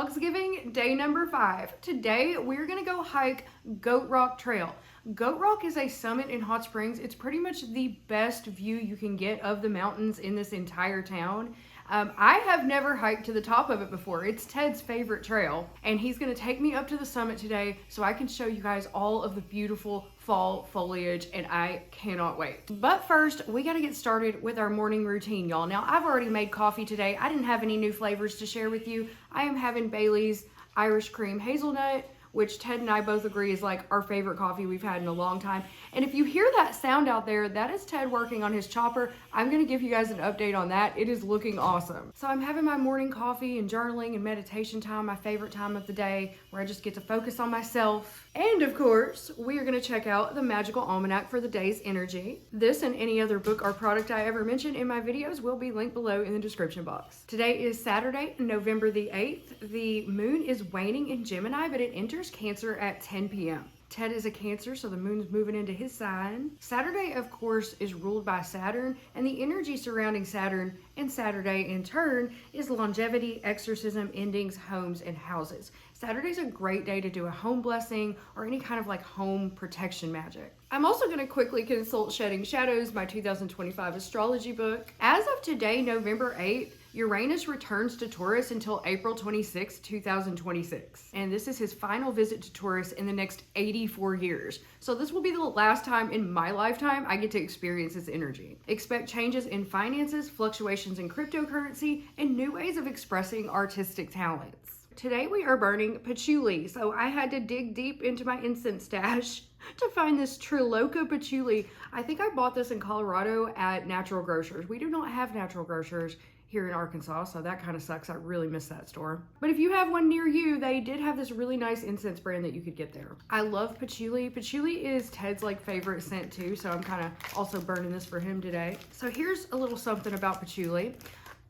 Vlogsgiving day number 5. Today we're gonna go hike Goat Rock Trail. Goat Rock is a summit in Hot Springs. It's pretty much the best view you can get of the mountains in this entire town. I have never hiked to the top of it before. It's Ted's favorite trail, and he's gonna take me up to the summit today so I can show you guys all of the beautiful fall foliage, and I cannot wait. But first, we gotta get started with our morning routine, y'all. Now, I've already made coffee today. I didn't have any new flavors to share with you. I am having Bailey's Irish Cream Hazelnut, which Ted and I both agree is like our favorite coffee we've had in a long time. And if you hear that sound out there, that is Ted working on his chopper. I'm gonna give you guys an update on that. It is looking awesome. So I'm having my morning coffee and journaling and meditation time, my favorite time of the day, where I just get to focus on myself. And of course, we are gonna check out the Magical Almanac for the day's energy. This and any other book or product I ever mention in my videos will be linked below in the description box. Today is Saturday, November the 8th. The moon is waning in Gemini, but it enters Cancer at 10 p.m. Ted is a Cancer, so the moon's moving into his sign. Saturday, of course, is ruled by Saturn, and the energy surrounding Saturn and Saturday in turn is longevity, exorcism, endings, homes, and houses. Saturday's a great day to do a home blessing or any kind of like home protection magic. I'm also going to quickly consult Shedding Shadows, my 2025 astrology book. As of today, November 8th, Uranus returns to Taurus until April 26, 2026. And this is his final visit to Taurus in the next 84 years. So this will be the last time in my lifetime I get to experience this energy. Expect changes in finances, fluctuations in cryptocurrency, and new ways of expressing artistic talents. Today we are burning patchouli, so I had to dig deep into my incense stash to find this Triloca patchouli. I think I bought this in Colorado at Natural Grocers. We do not have Natural Grocers here in Arkansas, so that kind of sucks. I really miss that store. But if you have one near you, they did have this really nice incense brand that you could get there. I love patchouli. Patchouli is Ted's like favorite scent too, so I'm kind of also burning this for him today. So here's a little something about patchouli.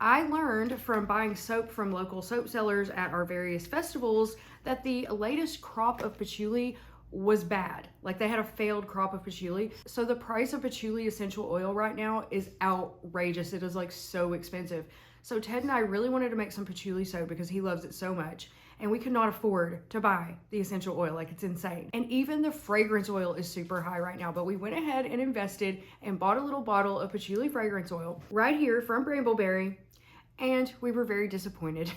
I learned from buying soap from local soap sellers at our various festivals that the latest crop of patchouli was bad. Like they had a failed crop of patchouli. So the price of patchouli essential oil right now is outrageous. It is like so expensive. So Ted and I really wanted to make some patchouli soap because he loves it so much. And we could not afford to buy the essential oil. Like it's insane. And even the fragrance oil is super high right now. But we went ahead and invested and bought a little bottle of patchouli fragrance oil right here from Brambleberry. And we were very disappointed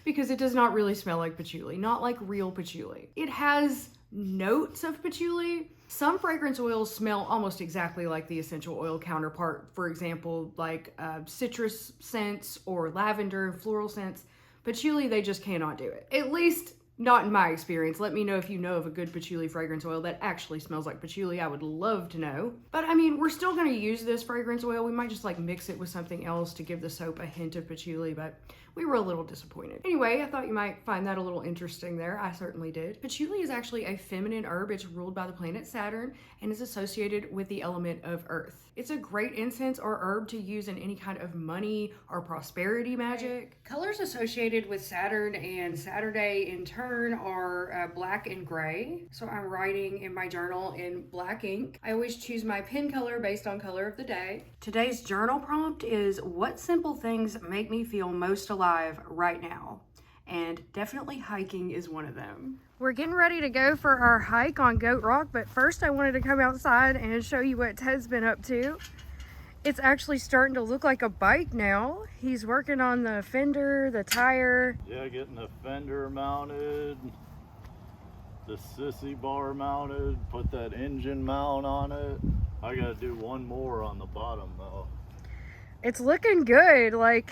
because it does not really smell like patchouli, not like real patchouli. It has notes of patchouli. Some fragrance oils smell almost exactly like the essential oil counterpart. For example, like citrus scents or lavender and floral scents. Patchouli, they just cannot do it. At least not in my experience. Let me know if you know of a good patchouli fragrance oil that actually smells like patchouli. I would love to know. But I mean, we're still gonna use this fragrance oil. We might just like mix it with something else to give the soap a hint of patchouli, but we were a little disappointed. Anyway, I thought you might find that a little interesting there. I certainly did. Patchouli is actually a feminine herb. It's ruled by the planet Saturn and is associated with the element of earth. It's a great incense or herb to use in any kind of money or prosperity magic. Colors associated with Saturn and Saturday in turn are black and gray. So I'm writing in my journal in black ink. I always choose my pen color based on color of the day. Today's journal prompt is, what simple things make me feel most alive right now? And definitely hiking is one of them. We're getting ready to go for our hike on Goat Rock, but first I wanted to come outside and show you what Ted's been up to. It's actually starting to look like a bike now. He's working on the fender, the tire. Yeah, getting the fender mounted, the sissy bar mounted, put that engine mount on it. I gotta do one more on the bottom though. It's looking good. Like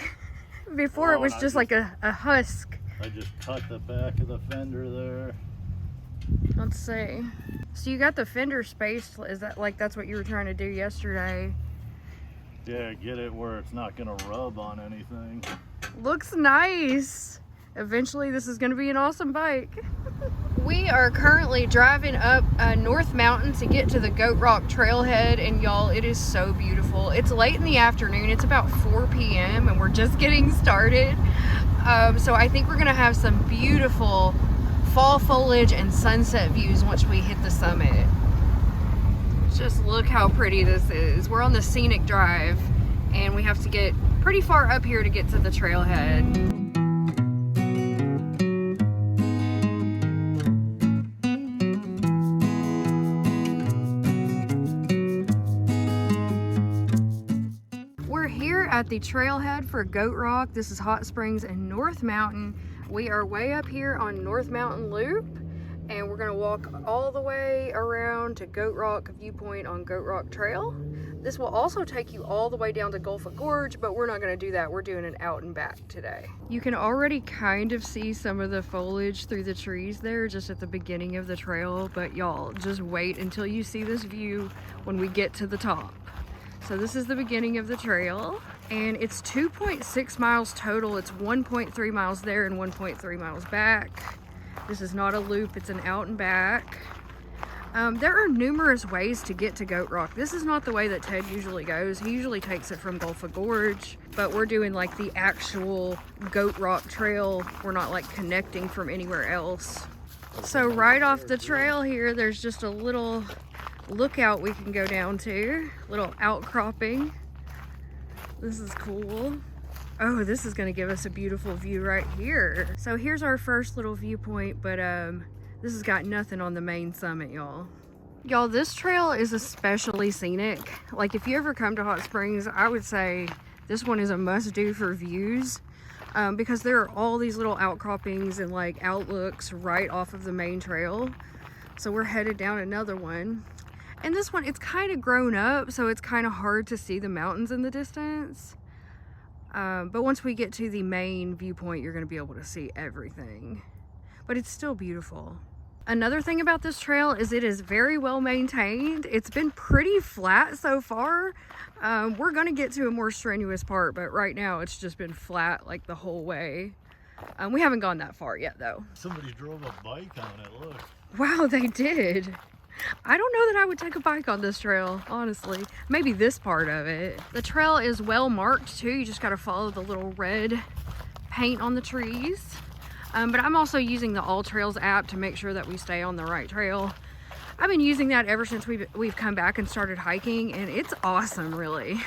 before it was just like a husk. I just cut the back of the fender there. Let's see. So you got the fender spaced. Is that like, that's what you were trying to do yesterday? Yeah, get it where it's not gonna rub on anything. Looks nice. Eventually this is gonna be an awesome bike. We are currently driving up North Mountain to get to the Goat Rock trailhead, and y'all, it is so beautiful. It's late in the afternoon. It's about 4 p.m. and we're just getting started. So I think we're gonna have some beautiful fall foliage and sunset views once we hit the summit. Just look how pretty this is. We're on the scenic drive and we have to get pretty far up here to get to the trailhead. at the trailhead for Goat Rock. This is Hot Springs and North Mountain. We are way up here on North Mountain Loop, and we're gonna walk all the way around to Goat Rock viewpoint on Goat Rock Trail. This will also take you all the way down to Gulfa Gorge, but we're not gonna do that. We're doing an out and back today. You can already kind of see some of the foliage through the trees there just at the beginning of the trail, but y'all just wait until you see this view when we get to the top. So this is the beginning of the trail, and it's 2.6 miles total. It's 1.3 miles there and 1.3 miles back. This is not a loop, it's an out and back. There are numerous ways to get to Goat Rock. This is not the way that Ted usually goes. He usually takes it from Gulfa Gorge, but we're doing like the actual Goat Rock Trail. We're not like connecting from anywhere else. So right off the trail here, there's just a little lookout we can go down to, little outcropping. This is cool. Oh, this is gonna give us a beautiful view right here. So here's our first little viewpoint, but this has got nothing on the main summit, y'all. Y'all, this trail is especially scenic. Like, if you ever come to Hot Springs, I would say this one is a must-do for views, because there are all these little outcroppings and like outlooks right off of the main trail. So we're headed down another one. And this one, it's kind of grown up, so it's kind of hard to see the mountains in the distance. But once we get to the main viewpoint, you're gonna be able to see everything. But it's still beautiful. Another thing about this trail is it is very well maintained. It's been pretty flat so far. We're gonna get to a more strenuous part, but right now it's just been flat like the whole way. We haven't gone that far yet though. Somebody drove a bike on it, look. Wow, they did. I don't know that I would take a bike on this trail, honestly. Maybe this part of it. The trail is well marked too. You just gotta follow the little red paint on the trees. But I'm also using the All Trails app to make sure that we stay on the right trail. I've been using that ever since we've come back and started hiking, and it's awesome, really.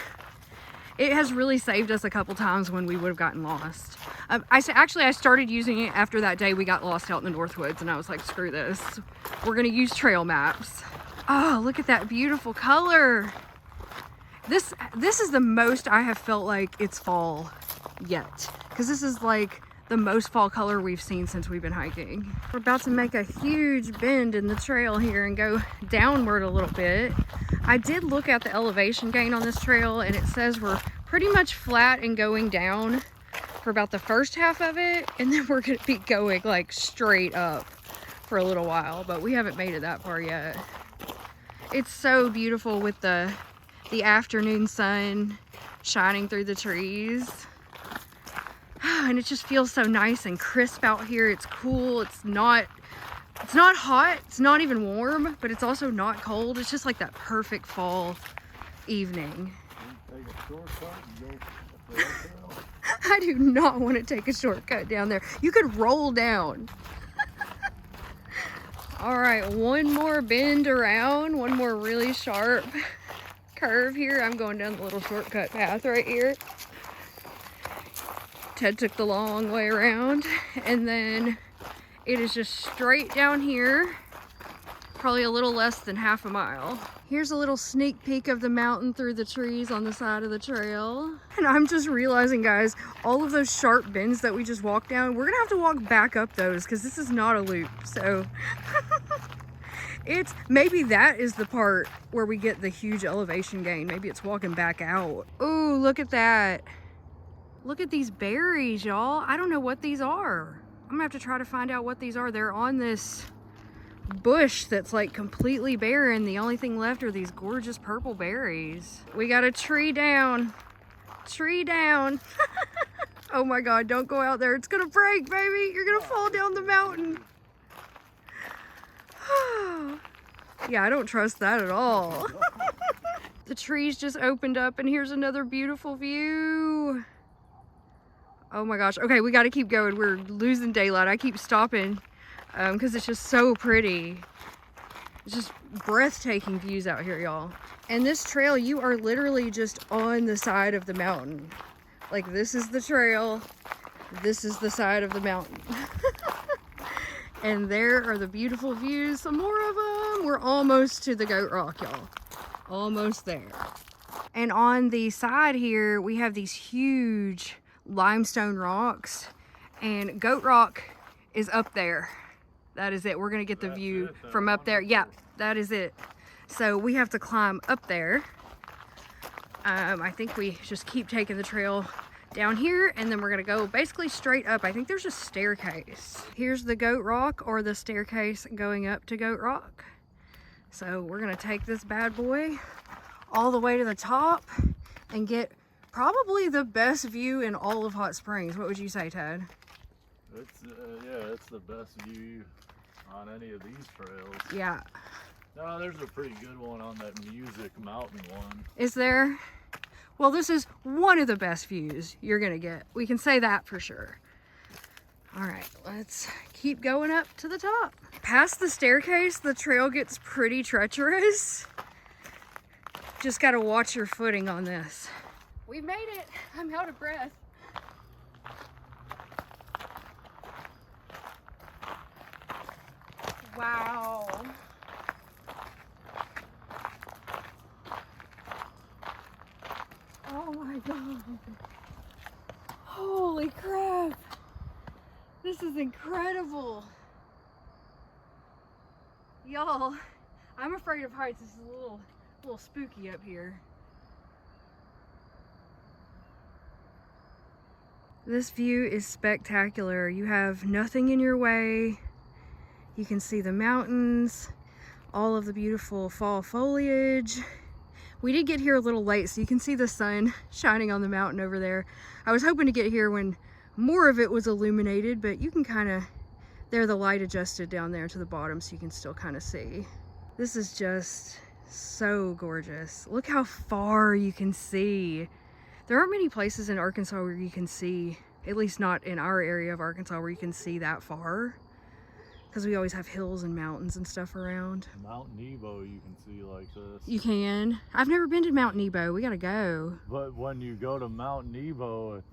It has really saved us a couple times when we would have gotten lost. I started using it after that day we got lost out in the Northwoods, and I was like, screw this. We're gonna use trail maps. Oh, look at that beautiful color. This is the most I have felt like it's fall yet, because this is like the most fall color we've seen since we've been hiking. We're about to make a huge bend in the trail here and go downward a little bit. I did look at the elevation gain on this trail, and it says we're pretty much flat and going down for about the first half of it, and then we're gonna be going like straight up for a little while, but we haven't made it that far yet. It's so beautiful with the afternoon sun shining through the trees. And it just feels so nice and crisp out here. It's cool. It's not hot. It's not even warm, but it's also not cold. It's just like that perfect fall evening. Take a shortcut and go up the trail. I do not want to take a shortcut down there. You could roll down. All right, one more bend around, one more really sharp curve here. I'm going down the little shortcut path right here. Ted took the long way around, and then it is just straight down here, probably a little less than half a mile. Here's a little sneak peek of the mountain through the trees on the side of the trail. And I'm just realizing, guys, all of those sharp bends that we just walked down, we're gonna have to walk back up those because this is not a loop. So maybe that is the part where we get the huge elevation gain. Maybe it's walking back out. Ooh, look at that. Look at these berries, y'all. I don't know what these are. I'm gonna have to try to find out what these are. They're on this bush that's like completely barren. The only thing left are these gorgeous purple berries. We got a tree down. Tree down. Oh my God, don't go out there. It's gonna break, baby. You're gonna fall down the mountain. Yeah, I don't trust that at all. The trees just opened up, and here's another beautiful view. Oh my gosh. Okay, we got to keep going. We're losing daylight. I keep stopping because it's just so pretty. It's just breathtaking views out here, y'all. And this trail, you are literally just on the side of the mountain. Like, this is the trail. This is the side of the mountain. And there are the beautiful views. Some more of them. We're almost to the Goat Rock, y'all. Almost there. And on the side here, we have these huge limestone rocks, and Goat Rock is up there. That is it. We're gonna get the view from up there. Yeah, that is it. So we have to climb up there. I think we just keep taking the trail down here, and then we're gonna go basically straight up. I think there's a staircase. Here's the Goat Rock, or the staircase going up to Goat Rock. So we're gonna take this bad boy all the way to the top and get probably the best view in all of Hot Springs. What would you say, Ted? It's yeah, it's the best view on any of these trails. Yeah. No, there's a pretty good one on that Music Mountain one. Is there? Well, this is one of the best views you're gonna get. We can say that for sure. All right, let's keep going up to the top. Past the staircase, the trail gets pretty treacherous. Just gotta watch your footing on this. We've made it. I'm out of breath. Wow. Oh my God. Holy crap. This is incredible. Y'all, I'm afraid of heights. This is a little spooky up here. This view is spectacular. You have nothing in your way. You can see the mountains, all of the beautiful fall foliage. We did get here a little late, so you can see the sun shining on the mountain over there. I was hoping to get here when more of it was illuminated, but you can kind of, the light adjusted down there to the bottom, so you can still kind of see. This is just so gorgeous. Look how far you can see. There aren't many places in Arkansas where you can see, at least not in our area of Arkansas, where you can see that far. Because we always have hills and mountains and stuff around. Mount Nebo you can see like this. You can. I've never been to Mount Nebo. We gotta go. But when you go to Mount Nebo,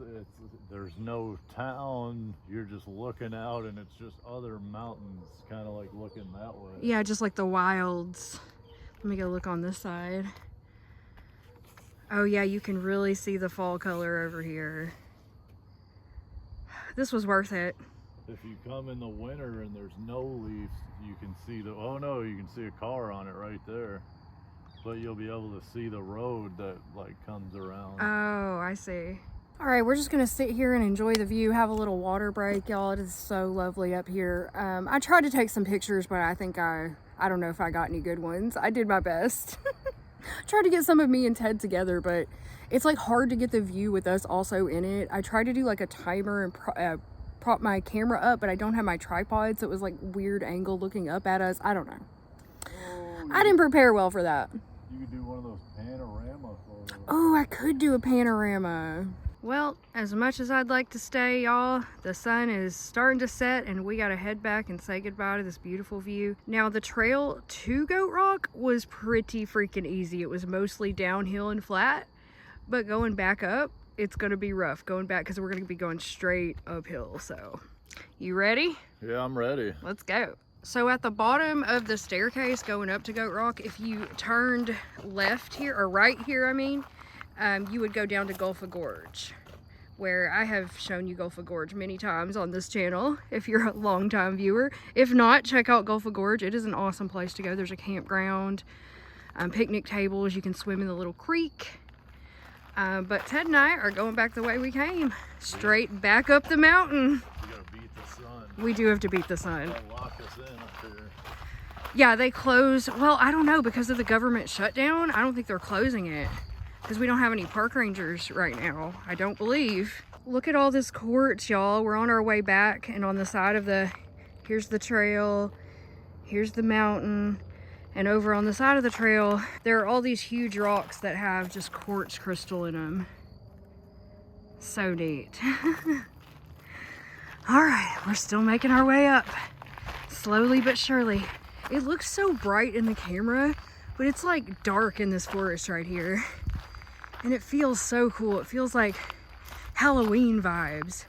there's no town. You're just looking out, and it's just other mountains, kind of like looking that way. Yeah, just like the wilds. Let me go look on this side. Oh yeah, you can really see the fall color over here. This was worth it. If you come in the winter and there's no leaves, you can see oh no, you can see a car on it right there. But you'll be able to see the road that like comes around. Oh, I see. All right, we're just gonna sit here and enjoy the view, have a little water break, y'all. It is so lovely up here. I tried to take some pictures, but I think I don't know if I got any good ones. I did my best. Tried to get some of me and Ted together, but it's like hard to get the view with us also in it. I tried to do like a timer and prop my camera up, but I don't have my tripod, so it was like weird angle looking up at us. I don't know. Oh, I didn't prepare well for that. You could do one of those panorama photos. Oh, I could do a panorama. Well, as much as I'd like to stay, y'all, the sun is starting to set and we gotta head back and say goodbye to this beautiful view. Now, the trail to Goat Rock was pretty freaking easy. It was mostly downhill and flat, but going back up, it's gonna be rough going back because we're gonna be going straight uphill. So, you ready? Yeah, I'm ready. Let's go. So at the bottom of the staircase going up to Goat Rock, if you turned left here, or right here, I mean, you would go down to Gulf Gorge, where I have shown you Gulf Gorge many times on this channel, if you're a longtime viewer. If not, check out Gulf Gorge. It is an awesome place to go. There's a campground, picnic tables, you can swim in the little creek. But Ted and I are going back the way we came, straight back up the mountain. We gotta beat the sun. We do have to beat the sun. They'll lock us in up here. Yeah, they close. Well, I don't know, because of the government shutdown. I don't think they're closing it because we don't have any park rangers right now, I don't believe. Look at all this quartz, y'all. We're on our way back, and on the side of here's the trail, here's the mountain. And over on the side of the trail, there are all these huge rocks that have just quartz crystal in them. So neat. All right, we're still making our way up. Slowly but surely. It looks so bright in the camera, but it's like dark in this forest right here. And it feels so cool. It feels like Halloween vibes.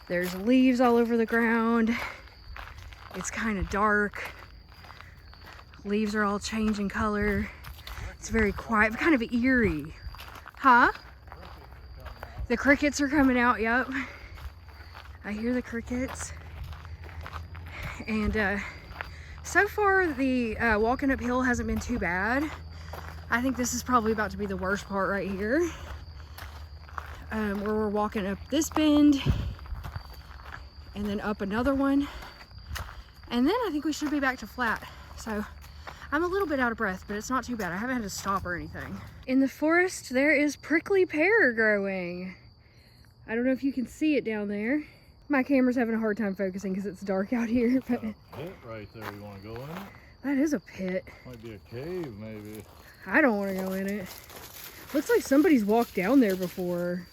There's leaves all over the ground. It's kind of dark. Leaves are all changing color. It's very quiet, kind of eerie. Huh? The crickets are coming out, yep. I hear the crickets. And so far the walking uphill hasn't been too bad. I think this is probably about to be the worst part right here. Where we're walking up this bend and then up another one. And then I think we should be back to flat. So I'm a little bit out of breath, but it's not too bad. I haven't had to stop or anything. In the forest, there is prickly pear growing. I don't know if you can see it down there. My camera's having a hard time focusing because it's dark out here. But Pit right there. You want to go in it? that is a pit. Might be a cave, maybe. I don't want to go in it. Looks like somebody's walked down there before.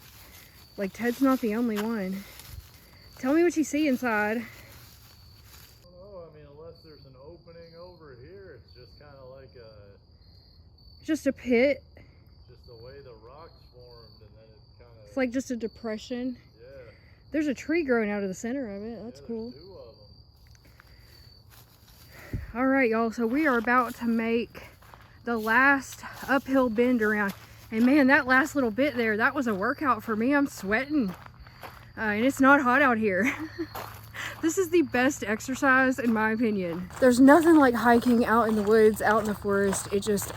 Like Ted's not the only one. Tell me what you see inside. Oh, I mean, unless there's an opening over here, it's just kind of like a... Just a pit. Just the way the rocks formed, and then it kind of... It's like just a depression. Yeah. There's a tree growing out of the center of it. That's cool. Two of them. All right, y'all. So we are about to make the last uphill bend around. And man, that last little bit there, that was a workout for me. I'm sweating. And it's not hot out here. This is the best exercise in my opinion. There's nothing like hiking out in the woods, out in the forest.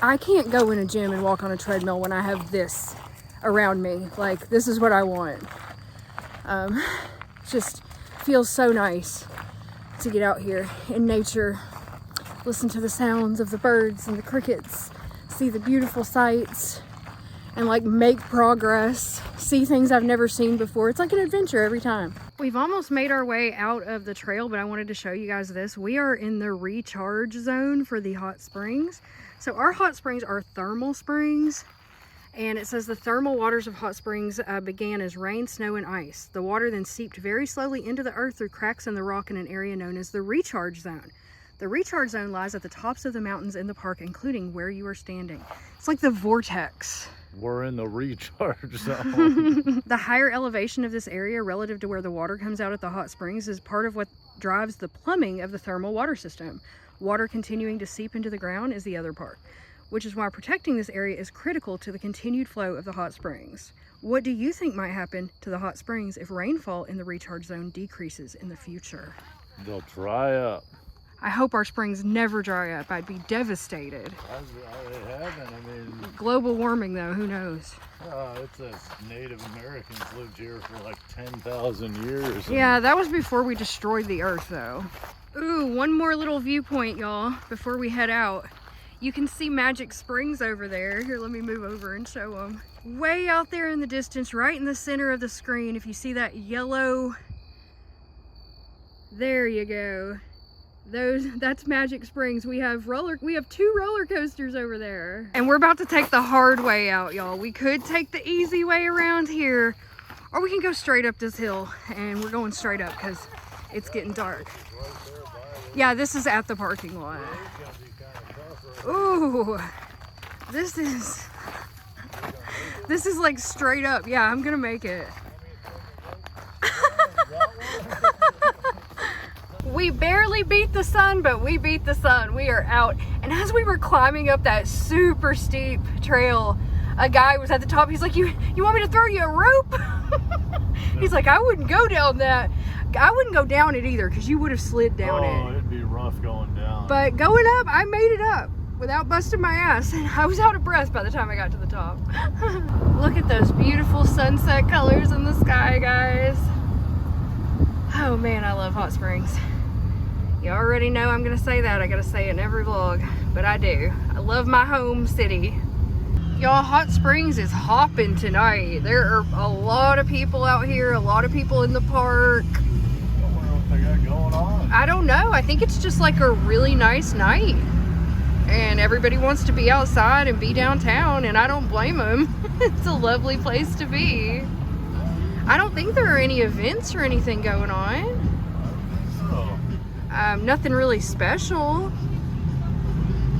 I can't go in a gym and walk on a treadmill when I have this around me. Like, this is what I want. Just feels so nice to get out here in nature, listen to the sounds of the birds and the crickets, see the beautiful sights, and like make progress, see things I've never seen before. It's like an adventure every time. We've almost made our way out of the trail, but I wanted to show you guys this. We are in the recharge zone for the hot springs. So our hot springs are thermal springs, and it says the thermal waters of hot springs began as rain, snow, and ice. The water then seeped very slowly into the earth through cracks in the rock in an area known as the recharge zone. The recharge zone lies at the tops of the mountains in the park, including where you are standing. It's like the vortex. We're in the recharge zone. The higher elevation of this area relative to where the water comes out at the hot springs is part of what drives the plumbing of the thermal water system. Water continuing to seep into the ground is the other part, which is why protecting this area is critical to the continued flow of the hot springs. What do you think might happen to the hot springs if rainfall in the recharge zone decreases in the future? They'll dry up. I hope our springs never dry up. I'd be devastated. They haven't. I mean, global warming though, who knows? It says Native Americans lived here for like 10,000 years. Yeah, that was before we destroyed the earth though. Ooh, one more little viewpoint, y'all, before we head out. You can see Magic Springs over there. Here, let me move over and show them. Way out there in the distance, right in the center of the screen, if you see that yellow, there you go. That's Magic Springs. We have two roller coasters over there. And we're about to take the hard way out, y'all. We could take the easy way around here, or we can go straight up this hill, and we're going straight up because it's getting dark. Yeah, this is at the parking lot. Ooh, this is like straight up. Yeah, I'm gonna make it. We barely beat the sun, but we beat the sun. We are out. And as we were climbing up that super steep trail, a guy was at the top. He's like, you want me to throw you a rope? He's like, I wouldn't go down that. I wouldn't go down it either because you would have slid down it. Oh, it'd be rough going down. But going up, I made it up without busting my ass. And I was out of breath by the time I got to the top. Look at those beautiful sunset colors in the sky, guys. Oh man, I love hot springs. You already know I'm gonna say that. I gotta say it in every vlog, but I do. I love my home city. Y'all, Hot Springs is hopping tonight. There are a lot of people out here, a lot of people in the park. I wonder what they got going on. I don't know. I think it's just like a really nice night. And everybody wants to be outside and be downtown, and I don't blame them. It's a lovely place to be. I don't think there are any events or anything going on. Nothing really special,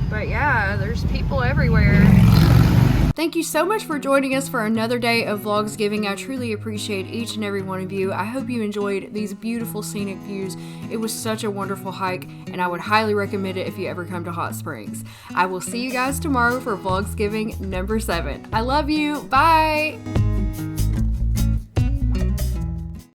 but yeah, there's people everywhere. Thank you so much for joining us for another day of Vlogsgiving. I truly appreciate each and every one of you. I hope you enjoyed these beautiful scenic views. It was such a wonderful hike, and I would highly recommend it if you ever come to Hot Springs. I will see you guys tomorrow for Vlogsgiving number 7. I love you. Bye.